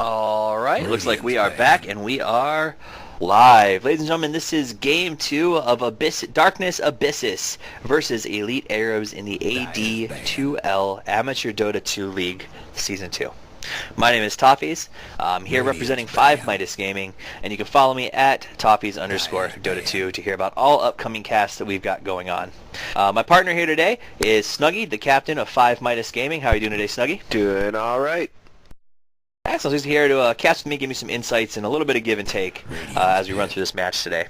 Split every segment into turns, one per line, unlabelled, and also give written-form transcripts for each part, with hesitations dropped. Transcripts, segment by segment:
Alright, looks like we are back and we are live. Ladies and gentlemen, this is game 2 of Darkness Abyssus versus Elite Arabs in the AD2L Amateur Dota 2 League Season 2. My name is Toffees. I'm here representing 5 Midas Gaming, and you can follow me at Toffees_Dota2 to hear about all upcoming casts that we've got going on. My partner here today is Snuggied, the captain of 5 Midas Gaming. How are you doing today, Snuggie?
Doing alright.
Excellent. He's here to cast with me, give me some insights and a little bit of give and take as we run through this match today.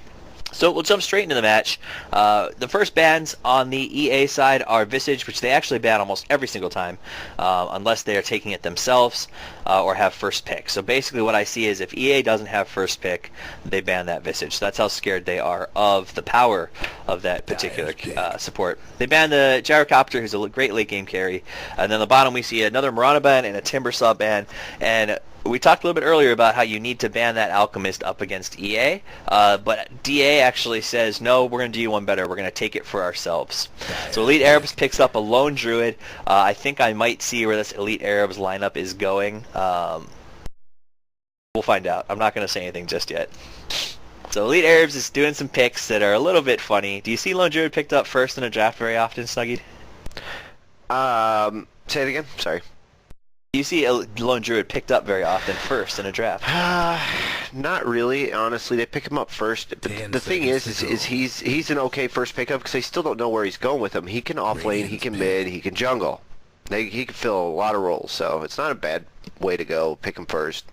So we'll jump straight into the match. The first bans on the EA side are Visage, which they actually ban almost every single time, unless they are taking it themselves or have first pick. So basically what I see is if EA doesn't have first pick, they ban that Visage. So that's how scared they are of the power of that particular support. They ban the Gyrocopter, who's a great late game carry. And then on the bottom we see another Mirana ban and a Timbersaw ban. And we talked a little bit earlier about how you need to ban that Alchemist up against EA, but DA actually says, no, we're going to do you one better. We're going to take it for ourselves. So Elite Arabs picks up a Lone Druid. I think I might see where this Elite Arabs lineup is going. We'll find out. I'm not going to say anything just yet. So Elite Arabs is doing some picks that are a little bit funny. Do you see Lone Druid picked up first in a draft very often, Snuggied?
Say it again? Sorry.
You see a Lone Druid picked up very often first in a draft.
Not really, honestly. They pick him up first. But the thing is he's an okay first pickup because they still don't know where he's going with him. He can offlane, he can mid, he can jungle. He can fill a lot of roles, so it's not a bad way to go. Pick him first.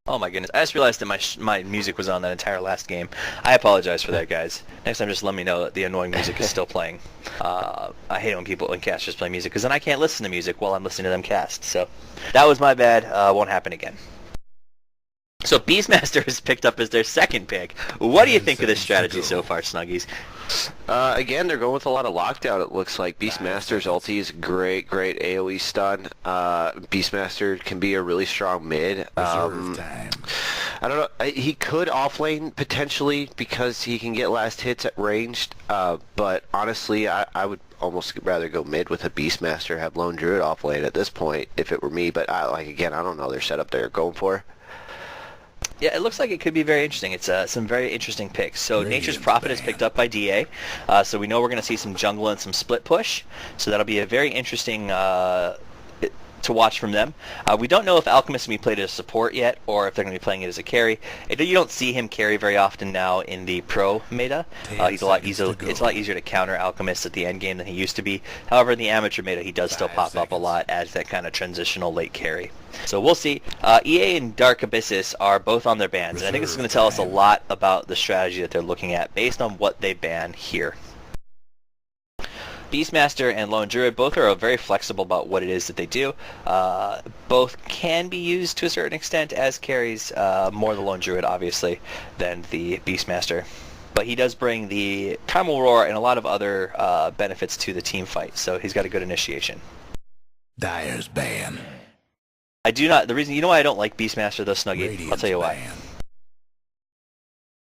Oh my goodness, I just realized that my music was on that entire last game. I apologize for that, guys. Next time just let me know that the annoying music is still playing. I hate when people in cast just play music, because then I can't listen to music while I'm listening to them cast. So that was my bad. Won't happen again. So Beastmaster is picked up as their second pick. What do you think of this strategy so far, Snuggies?
Again, they're going with a lot of lockdown, it looks like. Beastmaster's ulti is great AoE stun. Beastmaster can be a really strong mid. I don't know. He could offlane potentially because he can get last hits at ranged. But honestly, I would almost rather go mid with a Beastmaster, have Lone Druid offlane at this point if it were me. But again, I don't know their setup they're going for.
Yeah, it looks like it could be very interesting. It's some very interesting picks. So Nature's Prophet is picked up by DA, so we know we're going to see some jungle and some split push. So that'll be a very interesting to watch from them. We don't know if Alchemist will be played as a support yet, or if they're going to be playing it as a carry. You don't see him carry very often now in the pro meta. It's a lot easier to counter Alchemist at the end game than he used to be. However, in the amateur meta, he does still pop up a lot as that kind of transitional late carry. So we'll see. EA and Dark Abyssus are both on their bans, and I think this is going to tell us a lot about the strategy that they're looking at based on what they ban here. Beastmaster and Lone Druid both are very flexible about what it is that they do. Both can be used to a certain extent as carries, more the Lone Druid obviously than the Beastmaster. But he does bring the Primal Roar and a lot of other benefits to the team fight, so he's got a good initiation.
Dyer's ban.
I do not. The reason, you know why I don't like Beastmaster though, Snuggie? I'll tell you why.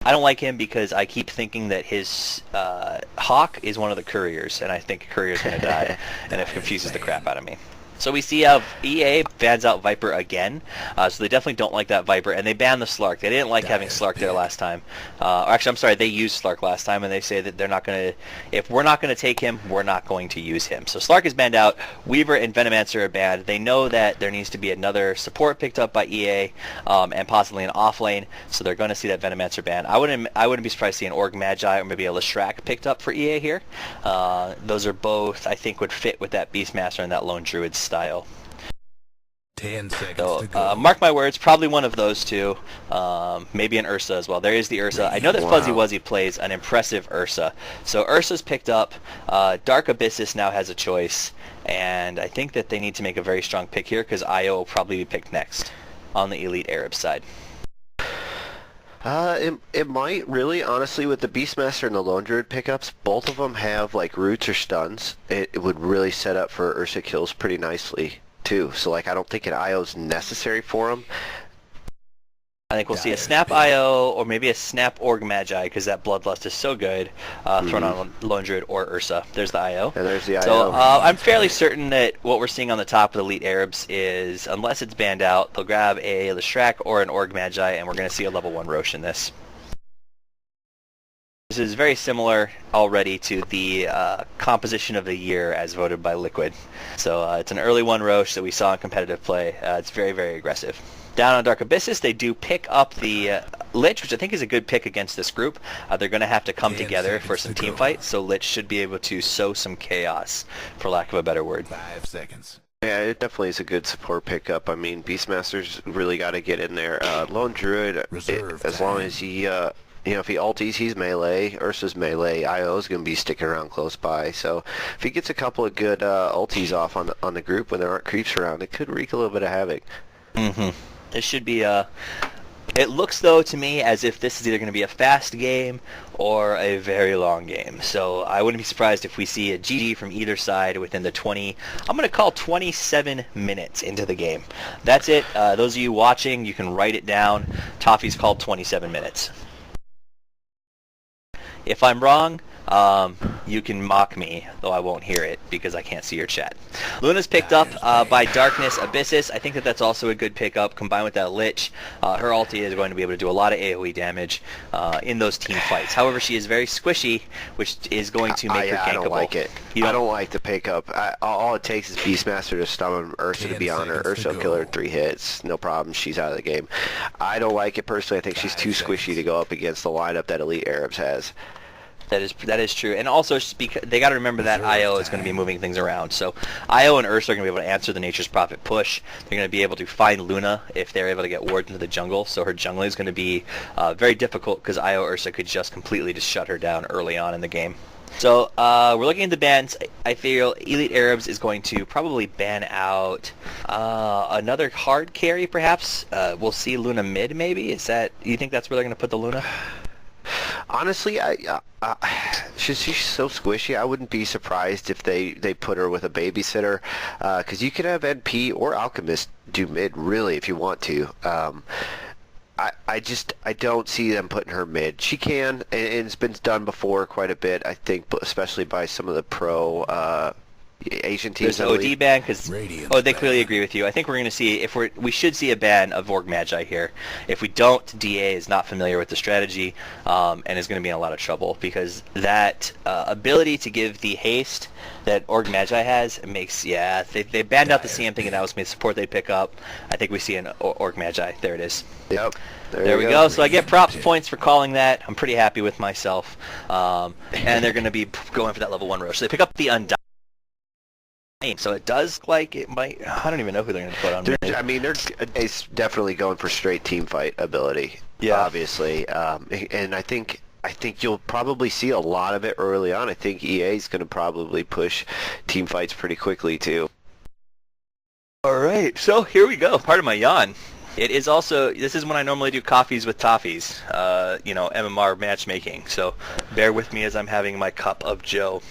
I don't like him because I keep thinking that his Hawk is one of the couriers, and I think a courier's going to die, and it confuses the crap out of me. So we see how EA bans out Viper again, so they definitely don't like that Viper, and they ban the Slark. They didn't like having Slark there last time. Actually, I'm sorry, they used Slark last time, and they say that they're not going to, if we're not going to take him, we're not going to use him. So Slark is banned out, Weaver and Venomancer are banned. They know that there needs to be another support picked up by EA, and possibly an offlane, so they're going to see that Venomancer ban. I wouldn't be surprised to see an Org Magi or maybe a Leshrac picked up for EA here. Those are both, I think, would fit with that Beastmaster and that Lone Druid style.
10 seconds
So,
to go.
mark my words, probably one of those two. Maybe an Ursa as well. There is the Ursa. I know that Fuzzy Wuzzy plays an impressive Ursa. So Ursa's picked up. Dark Abyssus now has a choice. And I think that they need to make a very strong pick here because Io will probably be picked next on the Elite Arab side.
It might really, honestly, with the Beastmaster and the Lone Druid pickups, both of them have like roots or stuns. It would really set up for Ursa kills pretty nicely too. So I don't think an IO is necessary for him.
I think we'll see a Snap IO or maybe a Snap Org Magi because that Bloodlust is so good thrown on Lone Druid or Ursa. There's the IO.
And there's the IO.
So I'm fairly certain that what we're seeing on the top of the Elite Arabs is, unless it's banned out, they'll grab a Leshrac or an Org Magi, and we're going to see a level 1 Rosh in this. This is very similar already to the composition of the year as voted by Liquid. So it's an early 1 Rosh that we saw in competitive play. It's very, very aggressive. Down on Dark Abyssus, they do pick up the Lich, which I think is a good pick against this group. They're going to have to come together for some team fights, so Lich should be able to sow some chaos, for lack of a better word.
5 seconds.
Yeah, it definitely is a good support pickup. I mean, Beastmaster's really got to get in there. Lone Druid, as long as he, if he ulties, he's melee. Ursa's melee. IO's going to be sticking around close by. So if he gets a couple of good ulties off on the group when there aren't creeps around, it could wreak a little bit of havoc.
Mm-hmm. This should be it looks, though, to me as if this is either going to be a fast game or a very long game. So I wouldn't be surprised if we see a GG from either side within the 27 minutes into the game. That's it. Those of you watching, you can write it down. Toffees called 27 minutes. If I'm wrong, you can mock me, though I won't hear it because I can't see your chat. Luna's picked up by Darkness Abyssus. I think that that's also a good pickup combined with that Lich. Her ulti is going to be able to do a lot of AoE damage in those team fights. However, she is very squishy, which is going to make her gankable.
I don't like it. I don't like the pickup. All it takes is Beastmaster to summon Ursa to be on her. Ursa will kill her in 3 hits. No problem. She's out of the game. I don't like it personally. I think she's too squishy to go up against the lineup that Elite Arabs has.
That is true, and also they got to remember that IO is going to be moving things around. So IO and Ursa are going to be able to answer the Nature's Prophet push. They're going to be able to find Luna if they're able to get wards into the jungle. So her jungling is going to be very difficult because IO Ursa could just completely shut her down early on in the game. So we're looking at the bans. I feel Elite Arabs is going to probably ban out another hard carry, perhaps. We'll see Luna mid, maybe. You think that's where they're going to put the Luna?
Honestly, she's so squishy. I wouldn't be surprised if they put her with a babysitter, because you could have NP or Alchemist do mid really if you want to. I don't see them putting her mid. She can, and it's been done before quite a bit. I think, especially by some of the pro Asian teams.
There's OD ban because they clearly agree with you. I think we're going to see we should see a ban of Org Magi here. If we don't, DA is not familiar with the strategy and is going to be in a lot of trouble because that ability to give the haste that Org Magi has makes they banned out the CM thing and that was the support they pick up. I think we see an Org Magi. There it is.
Yep.
There we go. So I get props points for calling that. I'm pretty happy with myself. And they're going to be going for that level 1 Rosh. So they pick up the Undying. So it does like it might. I don't even know who they're going to put on.
I mean, they're definitely going for straight team fight ability.
Yeah.
Obviously, and I think you'll probably see a lot of it early on. I think EA is going to probably push team fights pretty quickly too.
All right, so here we go. Part of my yawn. It is also, this is when I normally do coffees with Toffees, MMR matchmaking. So bear with me as I'm having my cup of Joe.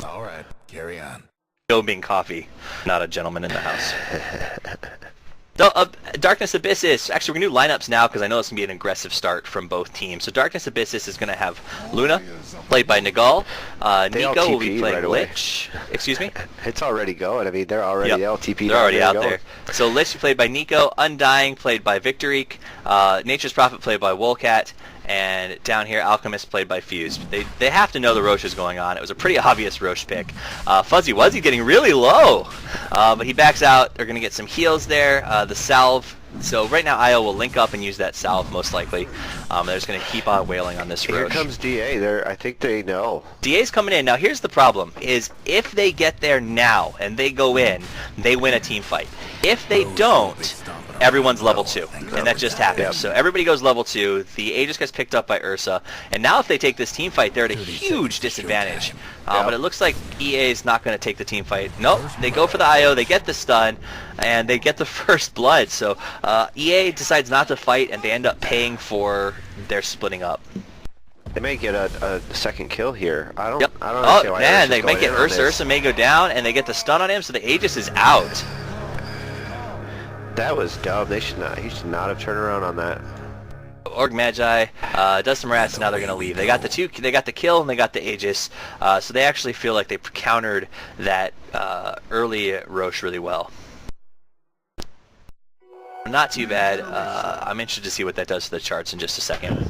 All right, carry on.
Joe being coffee, not a gentleman in the house. So, Darkness Abyssus. Actually, we're going to do lineups now because I know it's going to be an aggressive start from both teams. So Darkness Abyssus is going to have Luna, played by Nagal. Nico will be playing Lich. Excuse me?
It's already going. I mean, they're already LTP.
They're already out there. So Lich played by Nico, Undying played by Victorique, Nature's Prophet played by Wolcat, and down here Alchemist played by Fuse. They have to know the Rosh is going on. It was a pretty obvious Rosh pick. Fuzzy Wuzzy getting really low, but he backs out. They're going to get some heals there. The salve. So right now IO will link up and use that salve most likely. They're just going to keep on wailing on this Rosh.
Here comes DA. I think they know.
DA's coming in. Now here's the problem, is if they get there now and they go in, they win a team fight. If they don't, everyone's level 2, and that just happened. Yep. So everybody goes level 2, the Aegis gets picked up by Ursa, and now if they take this team fight, they're at a huge disadvantage. But it looks like EA is not going to take the team fight. Nope, they go for the IO, they get the stun, and they get the first blood. So EA decides not to fight, and they end up paying for their splitting up.
They may get a second kill here. I don't
Yep.
understand why
man,
Ursa's
they might
going
get
in on
Ursa.
this.
Ursa may go down, and they get the stun on him, so the Aegis is out.
That was dumb. He should not have turned around on that.
Org Magi does some rats, and now they're going to leave. They got the kill, and they got the Aegis, so they actually feel like they countered that early Rosh really well. Not too bad. I'm interested to see what that does to the charts in just a second.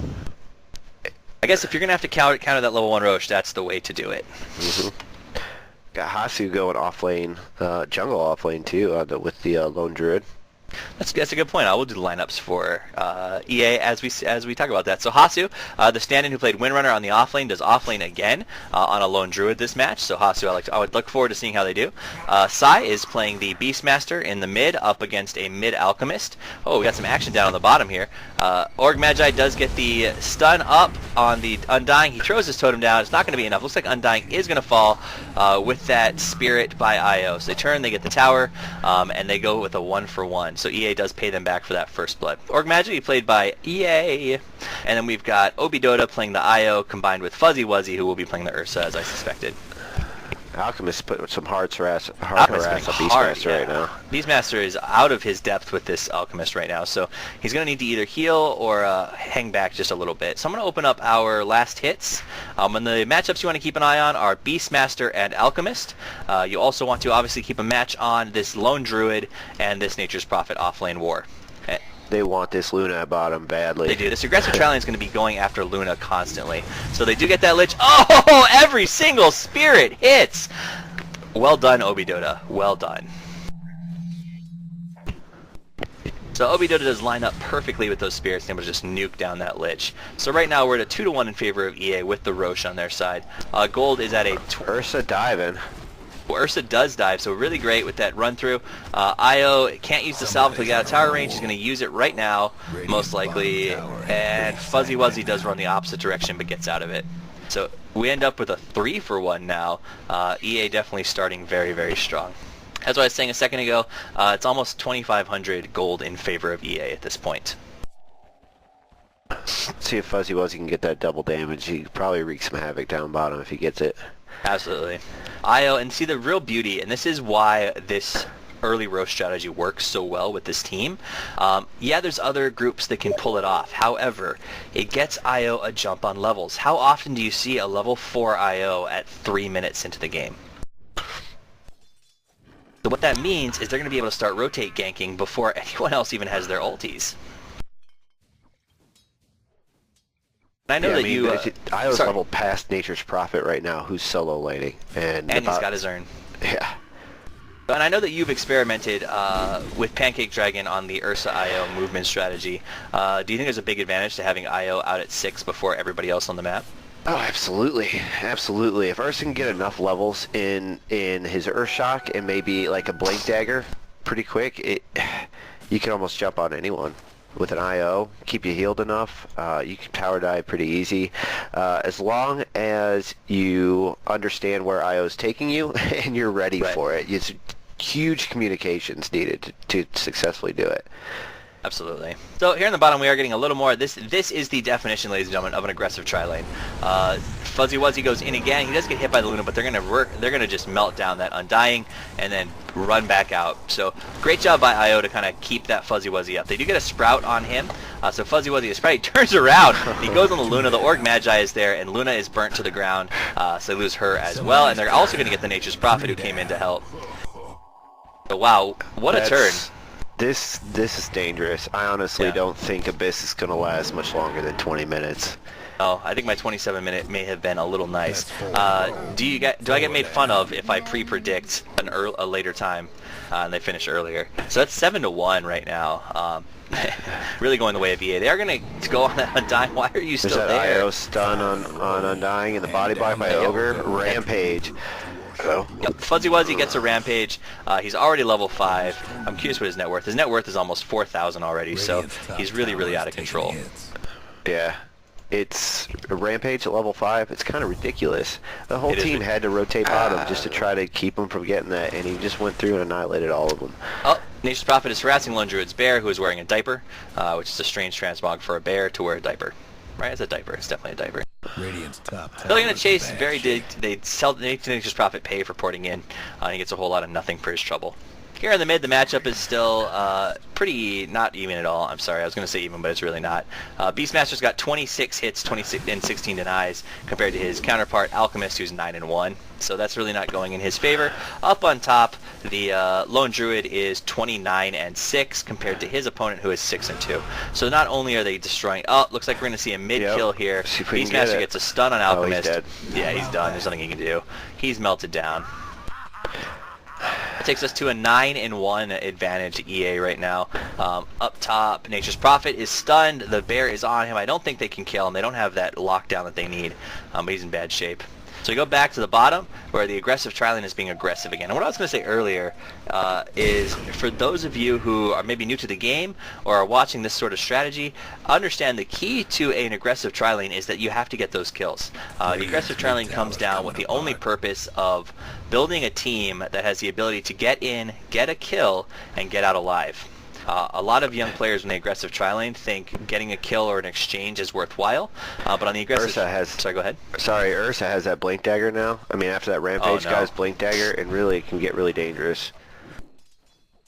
I guess if you're going to have to counter that level 1 Rosh, that's the way to do it.
Mm-hmm. Got Hasu going off lane, jungle off lane too, with the lone druid.
That's a good point. I will do the lineups for EA as we talk about that. So Hasu, the stand-in who played Windrunner on the offlane, does offlane again on a lone druid this match. So Hasu, I would look forward to seeing how they do. Sai is playing the Beastmaster in the mid up against a mid alchemist. Oh, we got some action down on the bottom here. Org Magi does get the stun up on the Undying. He throws his totem down. It's not going to be enough. Looks like Undying is going to fall with that spirit by IO. So they turn, they get the tower, and they go with a 1-for-1. So EA does pay them back for that first blood. Org Magi played by EA. And then we've got Obidoda playing the IO combined with Fuzzy Wuzzy, who will be playing the Ursa, as I suspected.
Alchemist put some hard harass on Beastmaster right now.
Beastmaster is out of his depth with this Alchemist right now, so he's going to need to either heal or hang back just a little bit. So I'm going to open up our last hits. And the matchups you want to keep an eye on are Beastmaster and Alchemist. You also want to obviously keep a match on this Lone Druid and this Nature's Prophet offlane war.
They want this Luna at bottom badly.
They do. This aggressive trial is going to be going after Luna constantly. So they do get that Lich. Oh, every single spirit hits! Well done, Obidoda. Well done. So Obidoda does line up perfectly with those spirits and able to just nuke down that Lich. So right now we're at a 2-1 in favor of EA with the Rosh on their side. Gold is at a...
Ursa diving.
Well, Ursa does dive, so really great with that run-through. Io can't use the salve until he got out of tower range. He's going to use it right now, most likely. And Fuzzy Wuzzy does run the opposite direction, but gets out of it. So we end up with a 3-for-1 now. EA definitely starting very, very strong. As I was saying a second ago, it's almost 2,500 gold in favor of EA at this point.
See if Fuzzy Wuzzy can get that double damage. He probably wreak some havoc down bottom if he gets it.
Absolutely. IO, and see the real beauty, and this is why this early Rosh strategy works so well with this team. Yeah, there's other groups that can pull it off. However, it gets IO a jump on levels. How often do you see a level 4 IO at 3 minutes into the game? So what that means is they're going to be able to start rotate ganking before anyone else even has their ultis. I know that you...
Io's level past Nature's Prophet right now, who's solo laning. And
he's got his urn.
Yeah.
And I know that you've experimented with Pancake Dragon on the Ursa IO movement strategy. Do you think there's a big advantage to having IO out at 6 before everybody else on the map?
Oh, absolutely. Absolutely. If Ursa can get enough levels in his Earthshock and maybe like a Blink Dagger pretty quick, you can almost jump on anyone. With an IO, keep you healed enough, you can tower dive pretty easy. As long as you understand where IO is taking you and you're ready for it. It's huge communications needed to successfully do it.
Absolutely. So here in the bottom we are getting a little more. This is the definition, ladies and gentlemen, of an aggressive tri-lane. Fuzzy Wuzzy goes in again. He does get hit by the Luna, but they're gonna just melt down that Undying and then run back out. So great job by IO to kind of keep that Fuzzy Wuzzy up. They do get a Sprout on him. So Fuzzy Wuzzy, the Sprout, he turns around. He goes on the Luna. The Org Magi is there, and Luna is burnt to the ground. So they lose her as well. And they're also going to get the Nature's Prophet who came in to help. So wow, what a turn.
This is dangerous. I honestly don't think Abyssus is going to last much longer than 20 minutes.
Oh, I think my 27-minute may have been a little nice. Do I get made fun of if I pre-predict a later time and they finish earlier? So that's 7-1 right now. Really going the way of EA. They are going to go on that Undying. Why are you still there?
There's that IO stun on Undying and the body block by Ogre. Rampage.
Yep. Fuzzy Wuzzy gets a Rampage. He's already level 5. I'm curious what his net worth. His net worth is almost 4,000 already, so he's really, really out of control.
Yeah. It's a Rampage at level 5. It's kind of ridiculous. The whole team had to rotate bottom just to try to keep him from getting that, and he just went through and annihilated all of them.
Oh, Nature's Prophet is harassing Lone Druid's bear, who is wearing a diaper, which is a strange transmog for a bear to wear a diaper. Right? It's a diaper. It's definitely a diaper.
Radiant's top.
They're going to chase they sell Nature's Prophet pay for porting in, and he gets a whole lot of nothing for his trouble. Here in the mid, the matchup is still pretty not even at all. I'm sorry, I was going to say even, but it's really not. Beastmaster's got 26 hits, 26 and 16 denies, compared to his counterpart Alchemist, who's 9-1. So that's really not going in his favor. Up on top, the Lone Druid is 29-6 compared to his opponent, who is 6-2. So not only are they destroying... Oh, looks like we're going to see a mid-kill here. Beastmaster gets a stun on Alchemist.
Oh, he's dead.
Yeah, he's done. There's nothing he can do. He's melted down. It takes us to a 9-1 advantage to EA right now. Up top, Nature's Prophet is stunned. The bear is on him. I don't think they can kill him. They don't have that lockdown that they need, but he's in bad shape. So we go back to the bottom, where the aggressive tri-lane is being aggressive again. And what I was going to say earlier is, for those of you who are maybe new to the game or are watching this sort of strategy, understand the key to an aggressive tri-lane is that you have to get those kills. The aggressive tri-lane comes down with the only purpose of building a team that has the ability to get in, get a kill, and get out alive. A lot of young players in the aggressive tri-lane think getting a kill or an exchange is worthwhile, but on the aggressive...
Ursa has...
Sorry, go ahead.
Sorry, Ursa has that Blink Dagger now. I mean, after that Rampage guy's Blink Dagger, and really it can get really dangerous.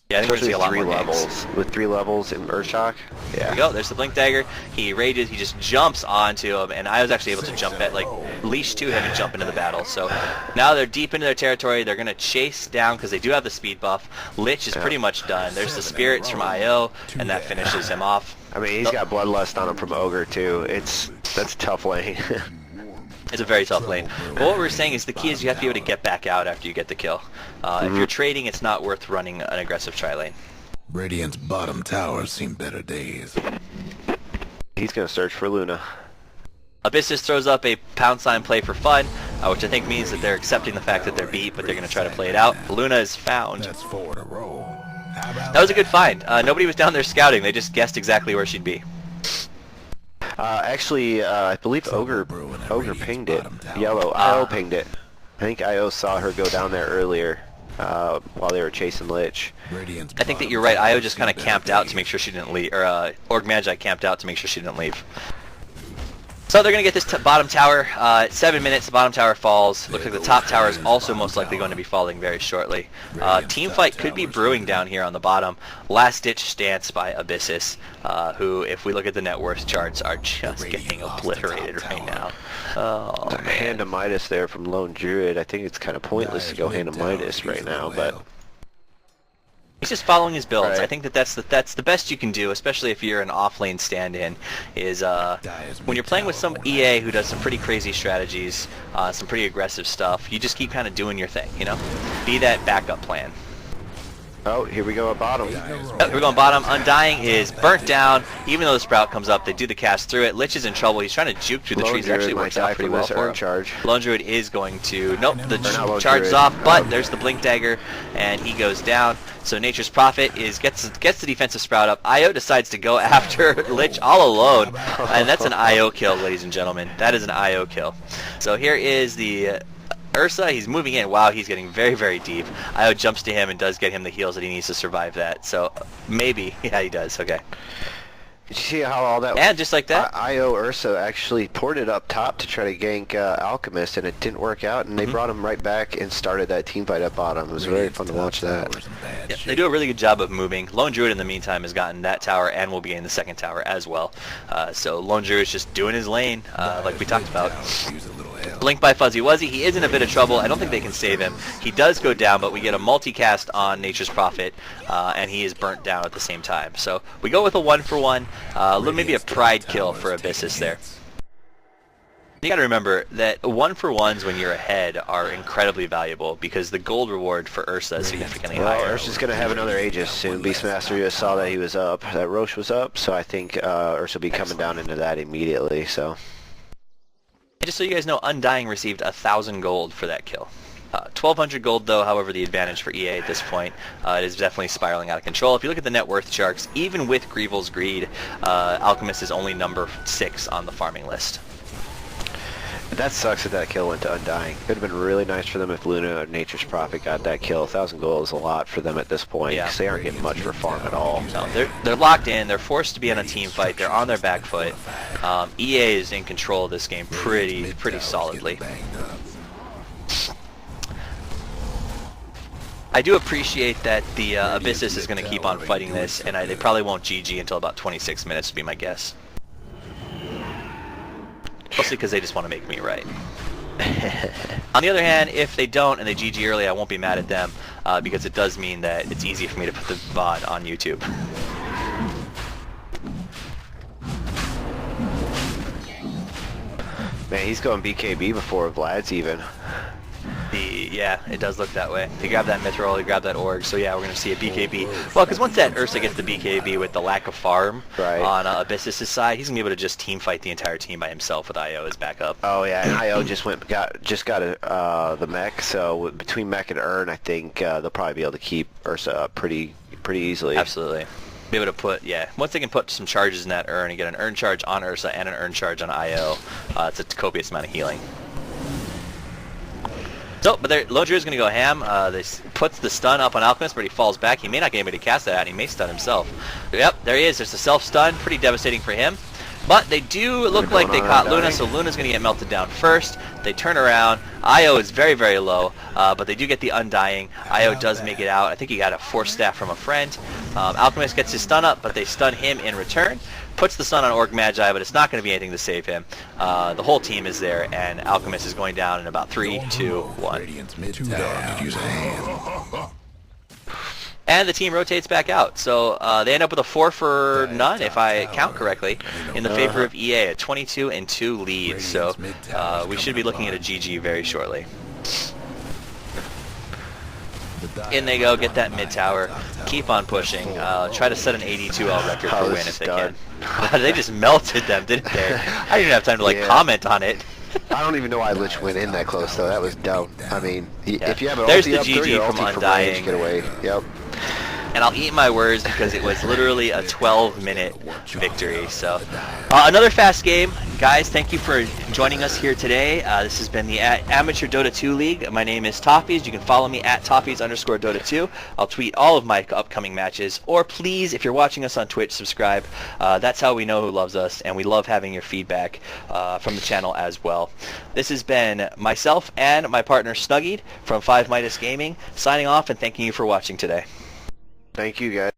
Yeah, I think we're going to see a lot more
levels. With 3 levels in Urshock. Yeah.
There we go. There's the Blink Dagger. He rages. He just jumps onto him, and I was actually able to jump at, like, leash to him and jump into the battle. So now they're deep into their territory. They're going to chase down because they do have the speed buff. Lich is pretty much done. There's the spirits from IO, and that finishes him off.
I mean, he's got Bloodlust on him from Ogre, too. That's a tough lane.
It's a very tough lane. But what we're saying is the key is you have to be able to get back out after you get the kill. If you're trading, it's not worth running an aggressive tri-lane.
Radiant's bottom tower seen better days.
He's going to search for Luna.
Abyssus throws up a pound sign play for fun, which I think means that they're accepting the fact that they're beat, but they're going to try to play it out. Luna is found.
That's 4 in a row.
That was a good find. Nobody was down there scouting. They just guessed exactly where she'd be.
Actually, I believe Ogre pinged it. Yellow. IO pinged it. I think IO saw her go down there earlier while they were chasing Lich.
I think that you're right. IO just kind of camped out to make sure she didn't leave. Or Org Magi camped out to make sure she didn't leave. So they're going to get this bottom tower. 7 minutes, the bottom tower falls. Looks like the top tower is also most likely going to be falling very shortly. Team fight could be brewing down here on the bottom. Last ditch stance by Abyssus, who, if we look at the net worth charts, are just getting obliterated right now. Oh, man.
Hand of Midas there from Lone Druid. I think it's kind of pointless to go Hand of Midas right now, but...
He's just following his builds.
Right.
I think that that's the best you can do, especially if you're an off-lane stand-in, is when you're playing with some EA who does some pretty crazy strategies, some pretty aggressive stuff, you just keep kind of doing your thing, you know? Be that backup plan.
Oh, here we go at bottom.
We're going bottom. Undying is burnt down. Even though the Sprout comes up, they do the cast through it. Lich is in trouble. He's trying to juke through the trees. It actually works out pretty well for him.
Charge.
Lone Druid is going to... Nope, the charge is off, but there's the Blink Dagger, and he goes down. So Nature's Prophet gets the defensive Sprout up. IO decides to go after Lich all alone, and that's an IO kill, ladies and gentlemen. That is an IO kill. So here is the... Ursa, he's moving in. Wow, he's getting very, very deep. IO jumps to him and does get him the heals that he needs to survive that. So, maybe. Yeah, he does. Okay.
Did you see how all that...
And just like that.
IO Ursa actually ported up top to try to gank Alchemist, and it didn't work out, and they brought him right back and started that team fight up bottom. It was very fun to watch that.
Yeah, they do a really good job of moving. Lone Druid, in the meantime, has gotten that tower and will be getting the second tower as well. So Lone Druid is just doing his lane, like we talked about. Blink by Fuzzy Wuzzy. He is in a bit of trouble. I don't think they can save him. He does go down, but we get a multicast on Nature's Prophet, and he is burnt down at the same time. So we go with a 1-for-1. Maybe a pride kill for Abyssus there. You gotta remember that 1-for-1s when you're ahead are incredibly valuable because the gold reward for Ursa is significantly higher.
Ursa's gonna have another Aegis soon. Beastmaster just saw that he was up, that Rosh was up, so I think Ursa will be coming down into that immediately, so...
Just so you guys know, Undying received 1,000 gold for that kill. 1,200 gold, though, however, the advantage for EA at this point. It is definitely spiraling out of control. If you look at the net worth charts, even with Greevil's Greed, Alchemist is only number 6 on the farming list.
That sucks that that kill went to Undying. It would have been really nice for them if Luna or Nature's Prophet got that kill. 1,000 gold is a lot for them at this point, because they aren't getting much for farm at all.
No, they're locked in. They're forced to be on a team fight. They're on their back foot. EA is in control of this game pretty solidly. I do appreciate that the Abyssus is going to keep on fighting this, and they probably won't GG until about 26 minutes would be my guess. Mostly because they just want to make me right. On the other hand, if they don't and they GG early, I won't be mad at them, because it does mean that it's easy for me to put the VOD on YouTube.
Man, he's going BKB before Vlad's even.
Yeah, it does look that way. He grabbed that Mithril, he grabbed that Org, so yeah, we're going to see a BKB. Well, because once that Ursa gets the BKB with the lack of farm on Abyssus' side, he's going to be able to just team fight the entire team by himself with IO as backup.
Oh yeah, and IO just got the mech, so between mech and Urn, I think they'll probably be able to keep Ursa up pretty easily.
Absolutely. Be able to put, once they can put some charges in that Urn and get an Urn charge on Ursa and an Urn charge on IO, it's a copious amount of healing. So, but Lodru is going to go ham. They puts the stun up on Alchemist, but he falls back. He may not get anybody to cast that out, and he may stun himself. Yep, there he is. There's a self-stun. Pretty devastating for him. But they do look like they caught Luna, so Luna's going to get melted down first. They turn around. Io is very, very low, but they do get the Undying. Io does make it out. I think he got a Force Staff from a friend. Alchemist gets his stun up, but they stun him in return. Puts the stun on Orc Magi, but it's not going to be anything to save him. The whole team is there, and Alchemist is going down in about 3, 2, 1. And the team rotates back out. So they end up with a 4 for none, if I count correctly, in the favor of EA, a 22-2 lead. So we should be looking at a GG very shortly. In they go, get that mid tower, keep on pushing, try to set an AD2L record for win if they can. They just melted them, didn't they? I didn't even have time to comment on it.
I don't even know why Lich went in that close though. That was dumb. I mean, if you have an
there's
ulti
the
up
GG
there, your
from
ulti
Undying.
Get away. Yep.
And I'll eat my words because it was literally a 12-minute victory. So another fast game. Guys, thank you for joining us here today. This has been the Amateur Dota 2 League. My name is Toffees. You can follow me at Toffees_Dota2. I'll tweet all of my upcoming matches. Or please, if you're watching us on Twitch, subscribe. That's how we know who loves us, and we love having your feedback from the channel as well. This has been myself and my partner Snuggied from 5 Midas Gaming, signing off and thanking you for watching today.
Thank you, guys.